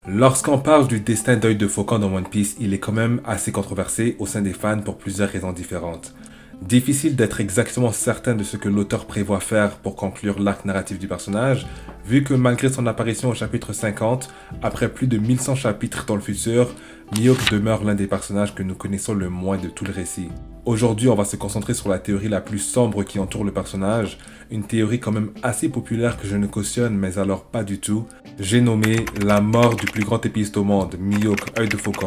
Lorsqu'on parle du destin d'Œil de Faucon dans One Piece, il est quand même assez controversé au sein des fans pour plusieurs raisons différentes. Difficile d'être exactement certain de ce que l'auteur prévoit faire pour conclure l'arc narratif du personnage, vu que malgré son apparition au chapitre 50, après plus de 1100 chapitres dans le futur, Mihawk demeure l'un des personnages que nous connaissons le moins de tout le récit. Aujourd'hui, on va se concentrer sur la théorie la plus sombre qui entoure le personnage, une théorie quand même assez populaire que je ne cautionne mais alors pas du tout. J'ai nommé la mort du plus grand épéiste au monde, Mihawk Œil de Faucon,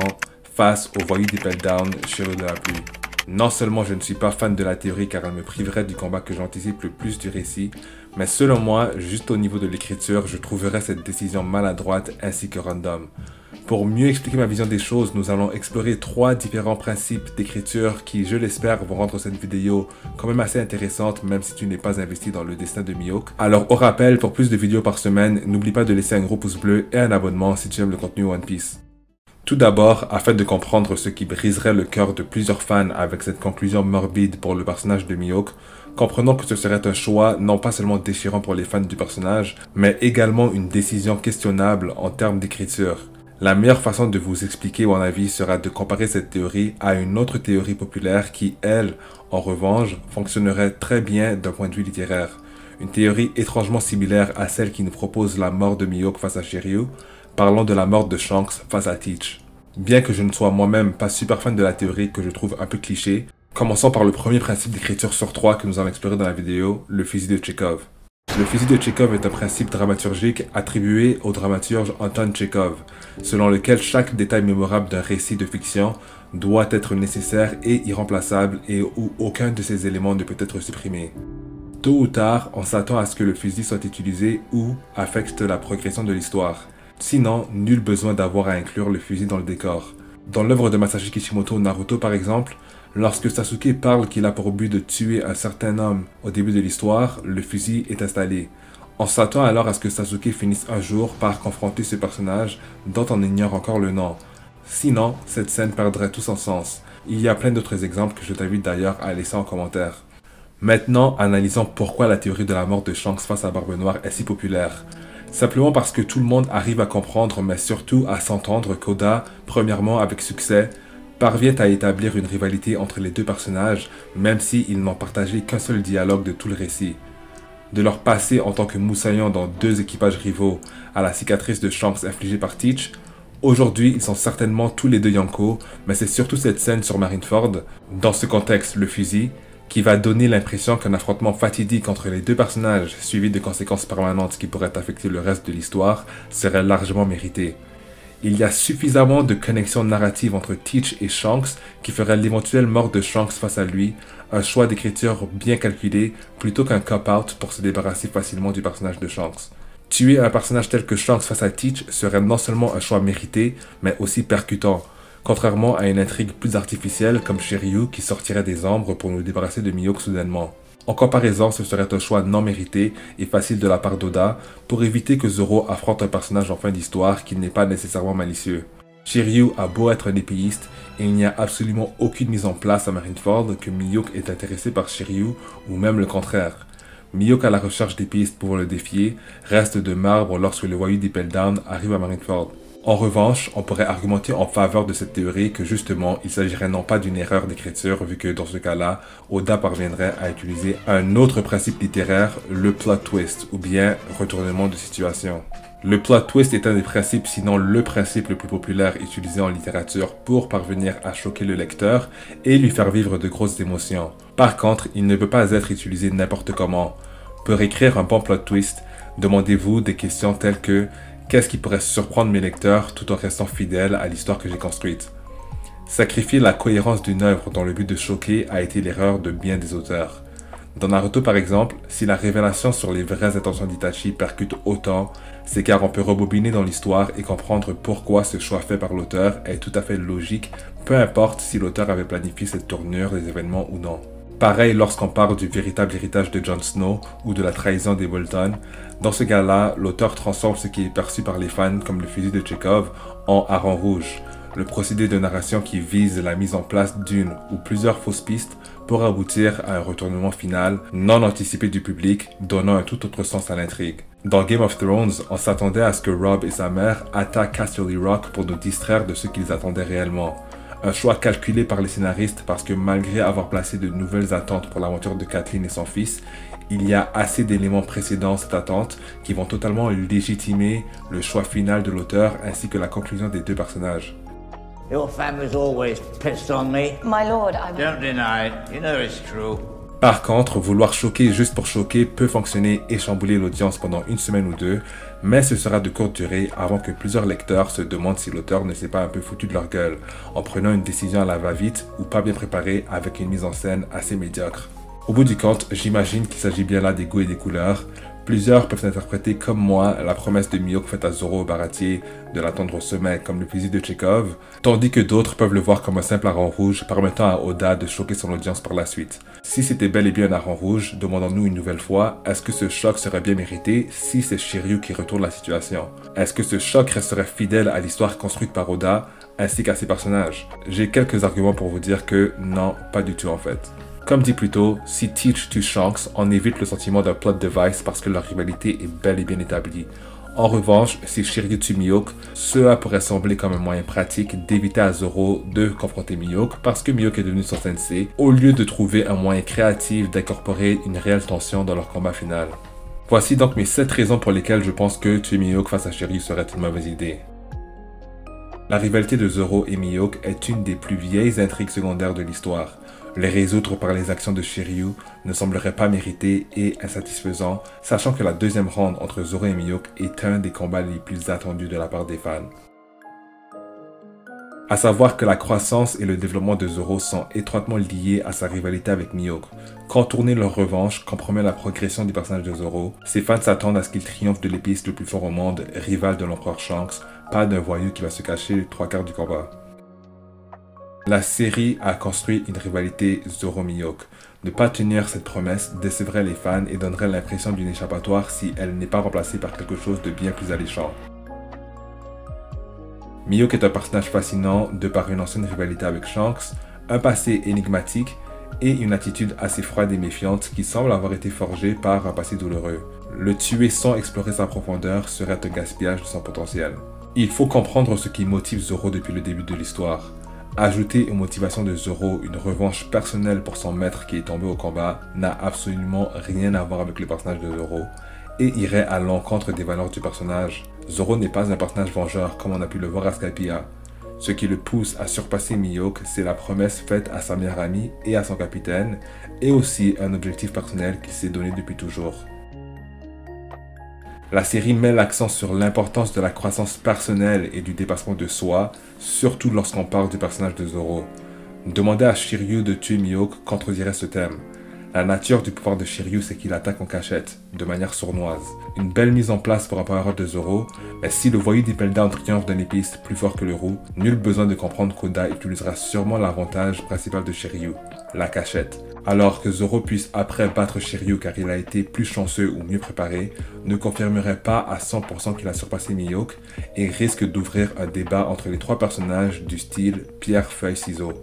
face au voyou d'Impel Down, Shiro de la Pluie. Non seulement je ne suis pas fan de la théorie car elle me priverait du combat que j'anticipe le plus du récit, mais selon moi, juste au niveau de l'écriture, je trouverais cette décision maladroite ainsi que random. Pour mieux expliquer ma vision des choses, nous allons explorer 3 différents principes d'écriture qui, je l'espère, vont rendre cette vidéo quand même assez intéressante même si tu n'es pas investi dans le destin de Mihawk. Alors au rappel, pour plus de vidéos par semaine, n'oublie pas de laisser un gros pouce bleu et un abonnement si tu aimes le contenu One Piece. Tout d'abord, afin de comprendre ce qui briserait le cœur de plusieurs fans avec cette conclusion morbide pour le personnage de Mihawk, comprenons que ce serait un choix non pas seulement déchirant pour les fans du personnage, mais également une décision questionnable en termes d'écriture. La meilleure façon de vous expliquer mon avis sera de comparer cette théorie à une autre théorie populaire qui, elle, en revanche, fonctionnerait très bien d'un point de vue littéraire. Une théorie étrangement similaire à celle qui nous propose la mort de Mihawk face à Shiryu, parlons de la mort de Shanks face à Teach. Bien que je ne sois moi-même pas super fan de la théorie que je trouve un peu cliché, commençons par le premier principe d'écriture sur 3 que nous allons explorer dans la vidéo, le fusil de Tchekhov. Le fusil de Tchekhov est un principe dramaturgique attribué au dramaturge Anton Tchekhov, selon lequel chaque détail mémorable d'un récit de fiction doit être nécessaire et irremplaçable et où aucun de ces éléments ne peut être supprimé. Tôt ou tard, on s'attend à ce que le fusil soit utilisé ou affecte la progression de l'histoire. Sinon, nul besoin d'avoir à inclure le fusil dans le décor. Dans l'œuvre de Masashi Kishimoto Naruto par exemple, lorsque Sasuke parle qu'il a pour but de tuer un certain homme au début de l'histoire, le fusil est installé. On s'attend alors à ce que Sasuke finisse un jour par confronter ce personnage dont on ignore encore le nom. Sinon, cette scène perdrait tout son sens. Il y a plein d'autres exemples que je t'invite d'ailleurs à laisser en commentaire. Maintenant, analysons pourquoi la théorie de la mort de Shanks face à Barbe Noire est si populaire. Simplement parce que tout le monde arrive à comprendre, mais surtout à s'entendre qu'Oda, premièrement avec succès, parvient à établir une rivalité entre les deux personnages, même s'ils n'ont partagé qu'un seul dialogue de tout le récit. De leur passé en tant que moussaillons dans 2 équipages rivaux à la cicatrice de Shanks infligée par Teach, aujourd'hui ils sont certainement tous les deux Yonko, mais c'est surtout cette scène sur Marineford, dans ce contexte le fusil, qui va donner l'impression qu'un affrontement fatidique entre les deux personnages, suivi de conséquences permanentes qui pourraient affecter le reste de l'histoire, serait largement mérité. Il y a suffisamment de connexions narratives entre Teach et Shanks qui ferait l'éventuelle mort de Shanks face à lui, un choix d'écriture bien calculé plutôt qu'un cop-out pour se débarrasser facilement du personnage de Shanks. Tuer un personnage tel que Shanks face à Teach serait non seulement un choix mérité, mais aussi percutant. Contrairement à une intrigue plus artificielle comme Shiryu qui sortirait des ombres pour nous débarrasser de Mihawk soudainement. En comparaison, ce serait un choix non mérité et facile de la part d'Oda pour éviter que Zoro affronte un personnage en fin d'histoire qui n'est pas nécessairement malicieux. Shiryu a beau être un épéiste et il n'y a absolument aucune mise en place à Marineford que Mihawk est intéressé par Shiryu ou même le contraire. Mihawk à la recherche d'épéistes pour le défier reste de marbre lorsque le voyou d'Impel Down arrive à Marineford. En revanche, on pourrait argumenter en faveur de cette théorie que justement, il s'agirait non pas d'une erreur d'écriture vu que dans ce cas-là, Oda parviendrait à utiliser un autre principe littéraire, le plot twist, ou bien retournement de situation. Le plot twist est un des principes, sinon le principe le plus populaire utilisé en littérature pour parvenir à choquer le lecteur et lui faire vivre de grosses émotions. Par contre, il ne peut pas être utilisé n'importe comment. Pour écrire un bon plot twist, demandez-vous des questions telles que qu'est-ce qui pourrait surprendre mes lecteurs tout en restant fidèle à l'histoire que j'ai construite? Sacrifier la cohérence d'une œuvre dans le but de choquer a été l'erreur de bien des auteurs. Dans Naruto par exemple, si la révélation sur les vraies intentions d'Itachi percute autant, c'est car on peut rebobiner dans l'histoire et comprendre pourquoi ce choix fait par l'auteur est tout à fait logique, peu importe si l'auteur avait planifié cette tournure des événements ou non. Pareil lorsqu'on parle du véritable héritage de Jon Snow ou de la trahison des Bolton. Dans ce cas-là, l'auteur transforme ce qui est perçu par les fans comme le fusil de Tchekhov en hareng rouge, le procédé de narration qui vise la mise en place d'une ou plusieurs fausses pistes pour aboutir à un retournement final non anticipé du public, donnant un tout autre sens à l'intrigue. Dans Game of Thrones, on s'attendait à ce que Robb et sa mère attaquent Casterly Rock pour nous distraire de ce qu'ils attendaient réellement. Un choix calculé par les scénaristes parce que malgré avoir placé de nouvelles attentes pour l'aventure de Catelyn et son fils, il y a assez d'éléments précédant cette attente qui vont totalement légitimer le choix final de l'auteur ainsi que la conclusion des deux personnages. Your family's always pissed on me. My lord, I... Don't deny it. You know it's true. Par contre, vouloir choquer juste pour choquer peut fonctionner et chambouler l'audience pendant une semaine ou deux, mais ce sera de courte durée avant que plusieurs lecteurs se demandent si l'auteur ne s'est pas un peu foutu de leur gueule, en prenant une décision à la va-vite ou pas bien préparée avec une mise en scène assez médiocre. Au bout du compte, j'imagine qu'il s'agit bien là des goûts et des couleurs. Plusieurs peuvent interpréter comme moi la promesse de Mihawk faite à Zoro au Baratier de l'attendre au sommet comme le fusil de Chekhov, tandis que d'autres peuvent le voir comme un simple hareng rouge permettant à Oda de choquer son audience par la suite. Si c'était bel et bien un hareng rouge, demandons-nous une nouvelle fois, est-ce que ce choc serait bien mérité si c'est Shiryu qui retourne la situation? Est-ce que ce choc resterait fidèle à l'histoire construite par Oda ainsi qu'à ses personnages? J'ai quelques arguments pour vous dire que non, pas du tout en fait. Comme dit plus tôt, si Teach tue Shanks, on évite le sentiment d'un plot device parce que leur rivalité est bel et bien établie. En revanche, si Shiryu tue Mihawk, cela pourrait sembler comme un moyen pratique d'éviter à Zoro de confronter Mihawk parce que Mihawk est devenu son sensei, au lieu de trouver un moyen créatif d'incorporer une réelle tension dans leur combat final. Voici donc mes 7 raisons pour lesquelles je pense que tuer Mihawk face à Shiryu serait une mauvaise idée. La rivalité de Zoro et Mihawk est une des plus vieilles intrigues secondaires de l'histoire. Les résoudre par les actions de Shiryu ne semblerait pas mérité et insatisfaisant, sachant que la deuxième ronde entre Zoro et Mihawk est un des combats les plus attendus de la part des fans. À savoir que la croissance et le développement de Zoro sont étroitement liés à sa rivalité avec Mihawk. Contourner leur revanche compromet la progression du personnage de Zoro. Ses fans s'attendent à ce qu'il triomphe de l'épéiste le plus fort au monde, rival de l'empereur Shanks, pas d'un voyou qui va se cacher les 3/4 du combat. La série a construit une rivalité Zoro-Mihawk. Ne pas tenir cette promesse décevrait les fans et donnerait l'impression d'une échappatoire si elle n'est pas remplacée par quelque chose de bien plus alléchant. Mihawk est un personnage fascinant de par une ancienne rivalité avec Shanks, un passé énigmatique et une attitude assez froide et méfiante qui semble avoir été forgée par un passé douloureux. Le tuer sans explorer sa profondeur serait un gaspillage de son potentiel. Il faut comprendre ce qui motive Zoro depuis le début de l'histoire. Ajouter aux motivations de Zoro une revanche personnelle pour son maître qui est tombé au combat n'a absolument rien à voir avec le personnage de Zoro et irait à l'encontre des valeurs du personnage. Zoro n'est pas un personnage vengeur comme on a pu le voir à Skypiea. Ce qui le pousse à surpasser Mihawk, c'est la promesse faite à sa meilleure amie et à son capitaine, et aussi un objectif personnel qu'il s'est donné depuis toujours. La série met l'accent sur l'importance de la croissance personnelle et du dépassement de soi, surtout lorsqu'on parle du personnage de Zoro. Demander à Shiryu de tuer Mihawk contredirait ce thème. La nature du pouvoir de Shiryu, c'est qu'il attaque en cachette, de manière sournoise. Une belle mise en place pour un power-up de Zoro, mais si le voyou d'Ippel Down triomphe d'un épéiste plus fort que le roux, nul besoin de comprendre qu'Oda utilisera sûrement l'avantage principal de Shiryu, la cachette. Alors que Zoro puisse après battre Shiryu car il a été plus chanceux ou mieux préparé, ne confirmerait pas à 100% qu'il a surpassé Mihawk et risque d'ouvrir un débat entre les trois personnages du style pierre, feuille, ciseaux.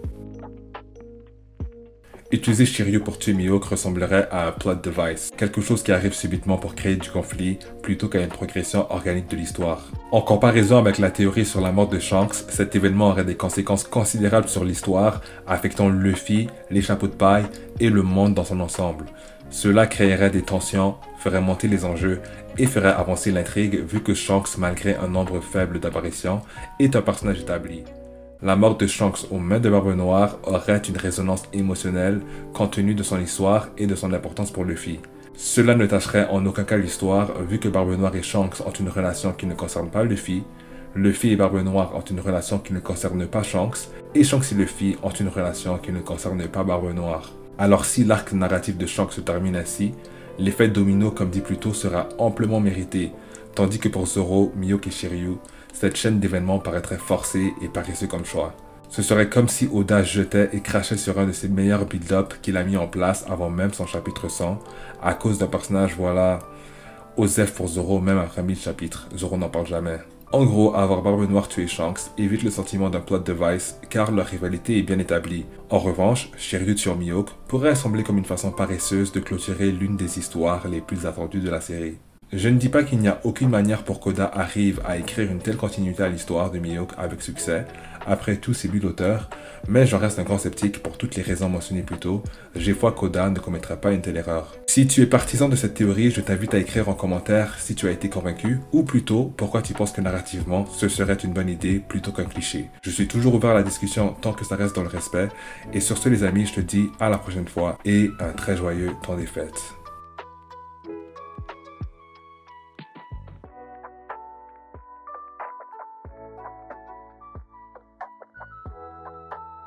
Utiliser Shiryu pour tuer Mihawk ressemblerait à un plot device, quelque chose qui arrive subitement pour créer du conflit plutôt qu'à une progression organique de l'histoire. En comparaison avec la théorie sur la mort de Shanks, cet événement aurait des conséquences considérables sur l'histoire, affectant Luffy, les chapeaux de paille et le monde dans son ensemble. Cela créerait des tensions, ferait monter les enjeux et ferait avancer l'intrigue vu que Shanks, malgré un nombre faible d'apparitions, est un personnage établi. La mort de Shanks aux mains de Barbe Noire aurait une résonance émotionnelle compte tenu de son histoire et de son importance pour Luffy. Cela ne tâcherait en aucun cas l'histoire vu que Barbe Noire et Shanks ont une relation qui ne concerne pas Luffy, Luffy et Barbe Noire ont une relation qui ne concerne pas Shanks, et Shanks et Luffy ont une relation qui ne concerne pas Barbe Noire. Alors si l'arc narratif de Shanks se termine ainsi, l'effet domino comme dit plus tôt sera amplement mérité, tandis que pour Zoro, Mihawk et Shiryu, cette chaîne d'événements paraîtrait forcée et paresseux comme choix. Ce serait comme si Oda jetait et crachait sur un de ses meilleurs build-up qu'il a mis en place avant même son chapitre 100, à cause d'un personnage, voilà, osef pour Zoro même après 1000 chapitres, Zoro n'en parle jamais. En gros, avoir Barbe Noire tuer Shanks évite le sentiment d'un plot device car leur rivalité est bien établie. En revanche, Shiryu tuant Mihawk pourrait sembler comme une façon paresseuse de clôturer l'une des histoires les plus attendues de la série. Je ne dis pas qu'il n'y a aucune manière pour qu'Oda arrive à écrire une telle continuité à l'histoire de Mihawk avec succès. Après tout, c'est lui l'auteur, mais j'en reste un grand sceptique pour toutes les raisons mentionnées plus tôt. J'ai foi qu'Oda ne commettrait pas une telle erreur. Si tu es partisan de cette théorie, je t'invite à écrire en commentaire si tu as été convaincu, ou plutôt, pourquoi tu penses que narrativement, ce serait une bonne idée plutôt qu'un cliché. Je suis toujours ouvert à la discussion tant que ça reste dans le respect, et sur ce les amis, je te dis à la prochaine fois, et un très joyeux temps des fêtes.